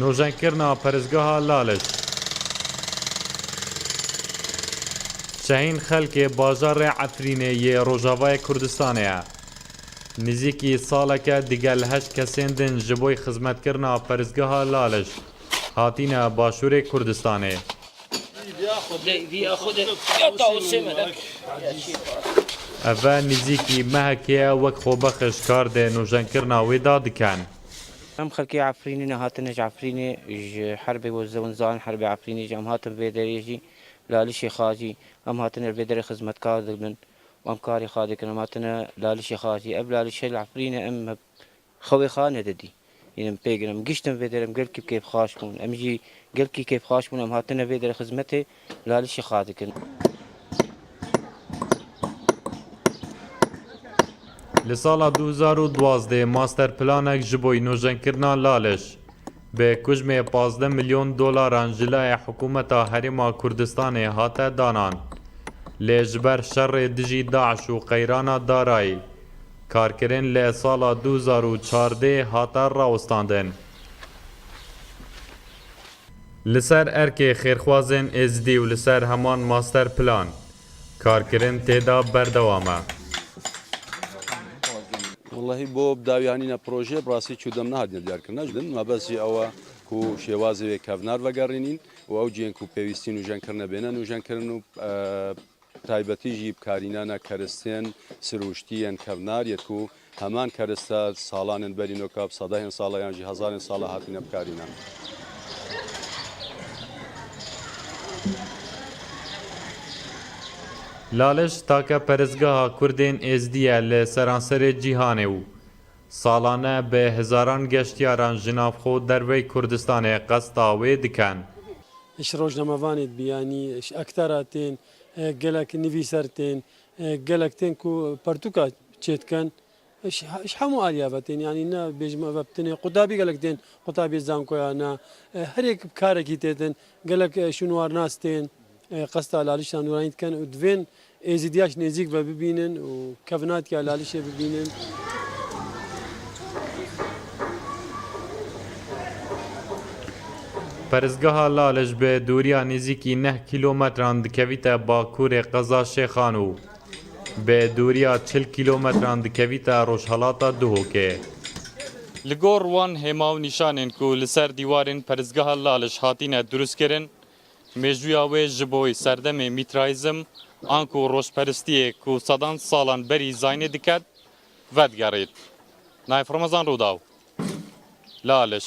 نوژەنکردنا پەرستگەها لالش شەهین خەلکێ باژارê Efrînê yê Rojavayê Kurdistanê ye. Nizîkî saleke digel 8 kesên din ji bo xizmetkirina pەrstgeha Laliş hatîne Başûrê Kurdistanê. Ev nizîkî mehekê ye wek xwebexiş kar dê nûjenkirina wê da dikin. ام خلقي عفريني هاتن عفريني حربي والزونزان حربي عفريني ام هاتن بيدريجي لالشي خاجي ام هاتن بيدري خدمت كاردن وام كاري خادك ام هاتن لالشي خاجي اب لالشي العفريني ام خوي خانه ددي يعني بيجرم قشتم بيدرم قال كيف خاشكون امجي قال كيف خاشكون ام هاتن بيدري خدمتي لالشي خادك Li sala 2012 master planek ji bo nûjenkirina Laliş bi kujmê 15 milyon dolaran ji layê hikûmeta Herêma Kurdistanê hate danan. Lê ji ber şerê dijî Daeş û qeyrana darayî, karkirin lê sala 2014 hate rawestandin. Li ser erkê xêrxwazên êzidî û li ser heman master plan, karkirin têda berdewam e. والله بۆ بداویانینە پرۆژێ بڕاستی چوودەم نهادنە دیارکردنەژدن مەبەستی ئەوە و شێوازێک کەڤنار بەگەڕێنین و ئەو جێنک و پێویستی نوژەنکردنە بێنە نوژەنکردن و تایبەتیژی بکارینانە کەرستێن سروشتیان کەڤناریەت و هەمان کەرستە ساڵانن بەرینۆکە سەدەهێن ساڵەیانژی هەزارێن ساڵە هاتینە بکارینان. Laliş take perezgeha Kurdên êzidî ye li seranserê cîhanê û salane bi hezaran geştyaran ji navxwe dervey Kurdistanê qesta wê dikin. اش روجنامه‌وانت بیانی اش اکترا تین گلک نویسر تین گلک تین کو پرتوکا چیتکن اش همو آلیابتین یعنی نه بجمع وبتنی قطابی گلک تین قطابی زانکو یا هر یک کار کی تین گلک شنوار ناس تین قصد لالیشان نورانیت کن و دوین ازدیاش نزدیک و ببینن و کفنات که لالیشه ببینن. Perezgeha Laliş bi dûriya nêzîkî 9 kîlometran dikevîte Bakurê Qeza Şêxan û bi dûriya 40 kîlometran dikevîte Rojhelata Duhokê. Li gor wan hêma û nîşanên ku li ser dîwarên perezgeha Laliş hatîne durustkirin, mêjûya wê ji bo serdemê mîtrayîzm an ku rojperistiyê ku sedan salan berî zaynê diket vedigerît. Nayef Ramazan Rûdaw, Laliş.